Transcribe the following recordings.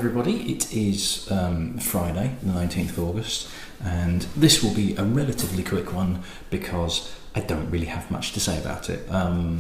everybody, it is Friday the 19th of August, and this will be a relatively quick one because I don't really have much to say about it.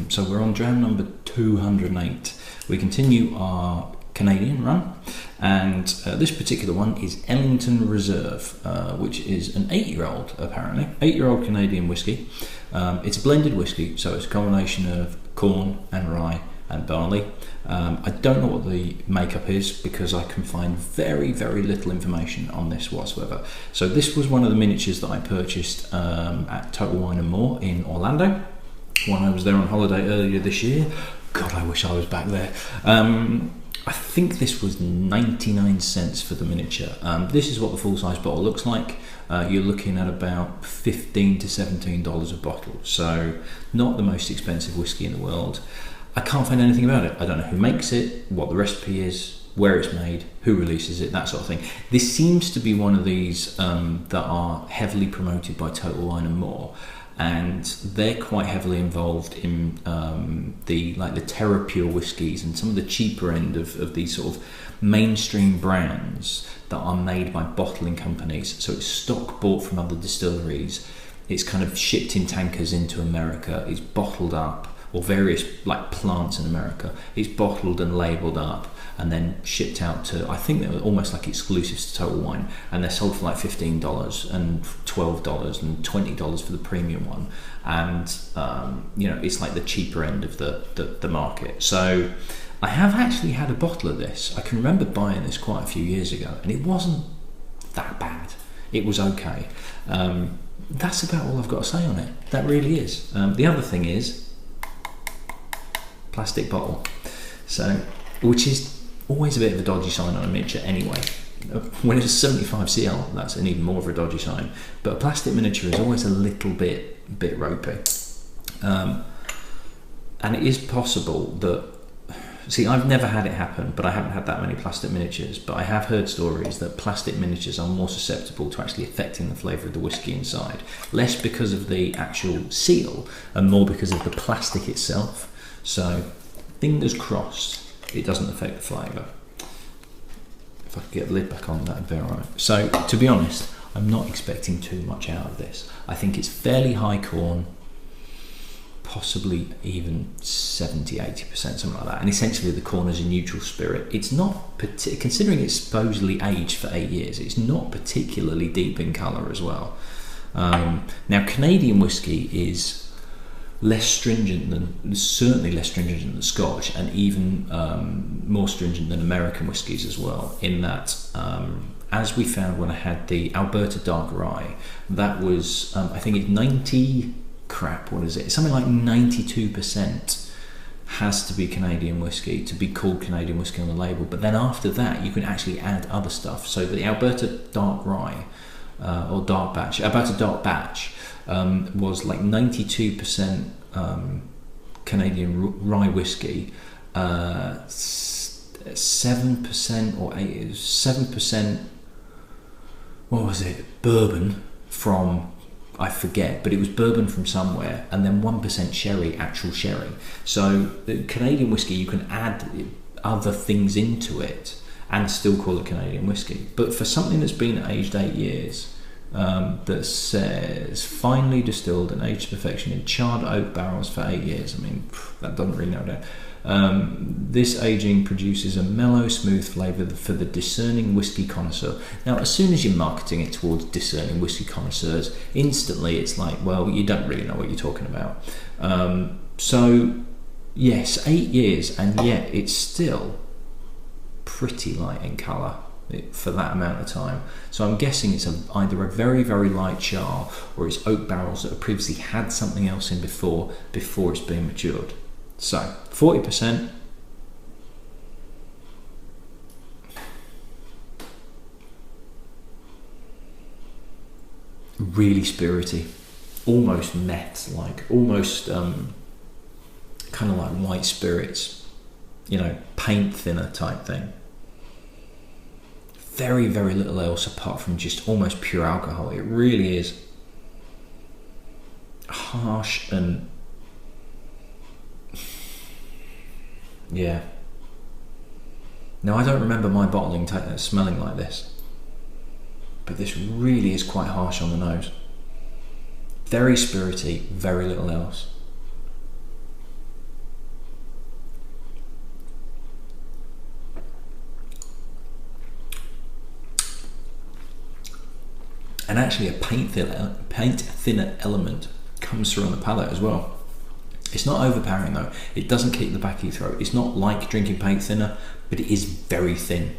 So we're on dram number 208. We continue our Canadian run, and this particular one is Ellington Reserve, which is an 8-year-old, apparently, 8-year-old Canadian whiskey. It's a blended whiskey, so it's a combination of corn and rye and barley. I don't know what the makeup is because I can find very, very little information on this whatsoever. So this was one of the miniatures that I purchased at Total Wine and More in Orlando when I was there on holiday earlier this year. God, I wish I was back there. I think this was 99 cents for the miniature. This is what the full-size bottle looks like. You're looking at about $15 to $17 a bottle, so not the most expensive whiskey in the world. I can't find anything about it. I don't know who makes it, what the recipe is, where it's made, who releases it, that sort of thing. This seems to be one of these that are heavily promoted by Total Wine and More, and they're quite heavily involved in the Terra Pure whiskies and some of the cheaper end of these sort of mainstream brands that are made by bottling companies. So it's stock bought from other distilleries. It's kind of shipped in tankers into America. It's bottled up, or various plants in America. It's bottled and labelled up and then shipped out to, I think they're almost like exclusives to Total Wine, and they're sold for $15 and $12 and $20 for the premium one, and it's like the cheaper end of the market. So I have actually had a bottle of this. I can remember buying this quite a few years ago, and it wasn't that bad. It was okay. That's about all I've got to say on it. That really is. The other thing is plastic bottle, so which is always a bit of a dodgy sign on a miniature anyway. When it's a 75cl, that's an even more of a dodgy sign, but a plastic miniature is always a little bit ropey. And it is possible that, see, I've never had it happen, but I haven't had that many plastic miniatures, but I have heard stories that plastic miniatures are more susceptible to actually affecting the flavour of the whiskey inside, less because of the actual seal and more because of the plastic itself. So, fingers crossed, it doesn't affect the flavour. If I could get the lid back on, that'd be alright. So, to be honest, I'm not expecting too much out of this. I think it's fairly high corn, possibly even 70-80%, something like that. And essentially the corn is a neutral spirit. It's not, considering it's supposedly aged for 8 years, it's not particularly deep in colour as well. Now, Canadian whiskey is certainly less stringent than Scotch, and even more stringent than American whiskies as well, in that as we found when I had the Alberta Dark Rye, that was I think it's 92% has to be Canadian whiskey to be called Canadian whiskey on the label. But then after that you can actually add other stuff. So the Alberta Dark Rye or Dark Batch, Alberta Dark Batch, was like 92% Canadian rye whiskey, 7% or 7%, what was it, bourbon from, I forget, but it was bourbon from somewhere, and then 1% sherry, actual sherry. So the Canadian whiskey, you can add other things into it and still call it Canadian whiskey. But for something that's been aged 8 years, that says finely distilled and aged to perfection in charred oak barrels for 8 years. I mean, that doesn't really narrow down. This aging produces a mellow, smooth flavour for the discerning whiskey connoisseur. Now, as soon as you're marketing it towards discerning whiskey connoisseurs, instantly it's like, well, you don't really know what you're talking about. So, yes, 8 years, and yet it's still pretty light in colour for that amount of time. So I'm guessing it's either a very, very light char, or it's oak barrels that have previously had something else in before it's been matured. So 40%. Really spirity, almost meth, like almost kind of like white spirits, paint thinner type thing. Very, very little else apart from just almost pure alcohol. It really is harsh and Now, I don't remember my bottling smelling like this, but this really is quite harsh on the nose. Very spirity, very little else. And actually a paint thinner element comes through on the palate as well. It's not overpowering though. It doesn't keep the back of your throat. It's not like drinking paint thinner, but it is very thin.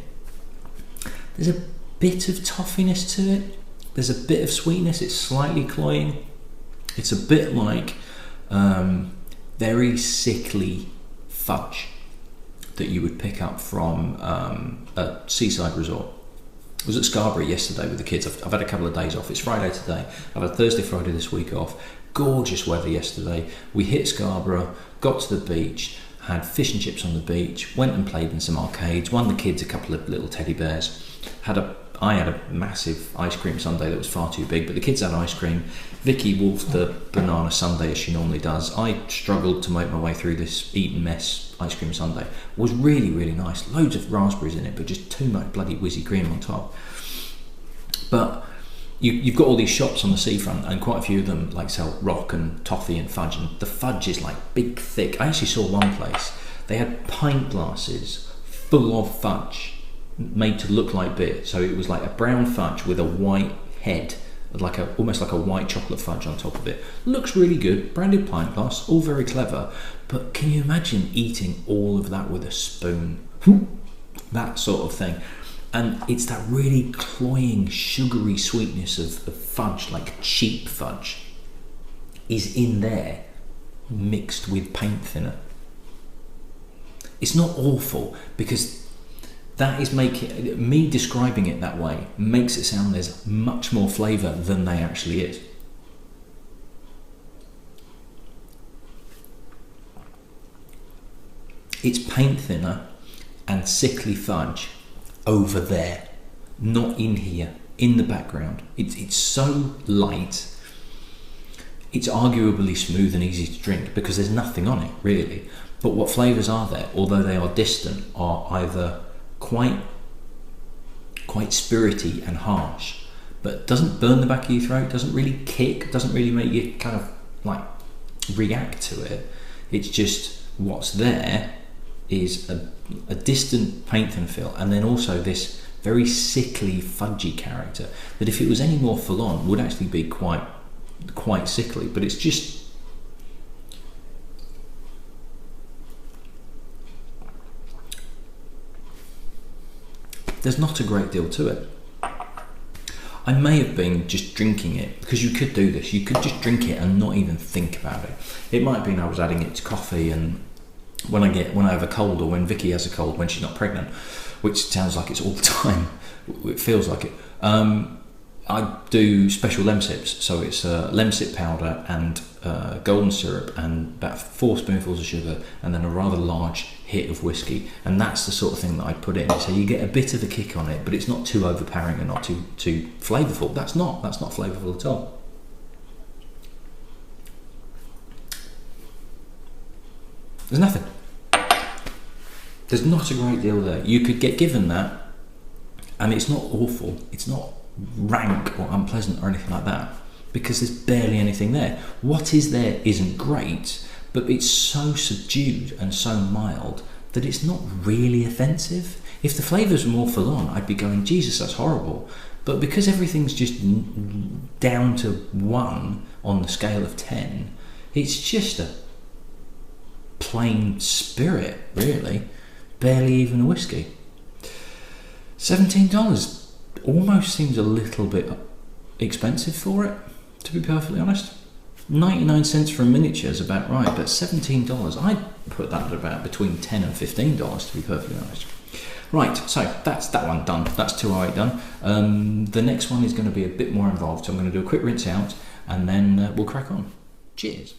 There's a bit of toffiness to it. There's a bit of sweetness. It's slightly cloying. It's a bit like very sickly fudge that you would pick up from a seaside resort. I was at Scarborough yesterday with the kids. I've had a couple of days off. It's Friday today. I've had Thursday, Friday this week off. Gorgeous weather yesterday. We hit Scarborough, got to the beach, had fish and chips on the beach, went and played in some arcades, won the kids a couple of little teddy bears. I had a massive ice cream sundae that was far too big, but the kids had ice cream. Vicky wolfed the banana sundae as she normally does. I struggled to make my way through this eaten mess ice cream sundae. It was really, really nice. Loads of raspberries in it, but just too much bloody whizzy cream on top. But you've got all these shops on the seafront, and quite a few of them like sell rock and toffee and fudge, and the fudge is like big, thick. I actually saw one place, they had pint glasses full of fudge made to look like beer. So it was like a brown fudge with a white head, almost like a white chocolate fudge on top of it. Looks really good, branded pint glass, all very clever. But can you imagine eating all of that with a spoon? That sort of thing. And it's that really cloying, sugary sweetness of fudge, like cheap fudge, is in there, mixed with paint thinner. It's not awful, because that is making, me describing it that way makes it sound there's much more flavour than there actually is. It's paint thinner and sickly fudge over there, not in here, in the background. It's so light, it's arguably smooth and easy to drink because there's nothing on it really. But what flavours are there, although they are distant, are either quite spirity and harsh, but doesn't burn the back of your throat, doesn't really kick, doesn't really make you kind of like react to it. It's just what's there is a distant paint thin feel, and then also this very sickly fudgy character that if it was any more full on would actually be quite sickly, but it's just there's not a great deal to it. I may have been just drinking it, because you could do this, you could just drink it and not even think about it. It might have been I was adding it to coffee, and when I have a cold, or when Vicky has a cold when she's not pregnant, which sounds like it's all the time, it feels like it, I do special Lemsips, so it's Lemsip powder and golden syrup and about 4 spoonfuls of sugar and then a rather large hit of whiskey, and that's the sort of thing that I put in, so you get a bit of a kick on it, but it's not too overpowering and not too flavourful. That's not flavourful at all. There's nothing. There's not a great deal there. You could get given that, and it's not awful. It's not rank or unpleasant or anything like that, because there's barely anything there. What is there isn't great, but it's so subdued and so mild that it's not really offensive. If the flavours were more full on, I'd be going, Jesus, that's horrible. But because everything's just down to 1 on the scale of 10, it's just a plain spirit, really. Barely even a whiskey. $17 almost seems a little bit expensive for it, to be perfectly honest. 99 cents for a miniature is about right, but $17, I'd put that at about between $10 and $15, to be perfectly honest. Right, so that's that one done. That's 208 done. The next one is going to be a bit more involved, so I'm going to do a quick rinse out and then we'll crack on. Cheers.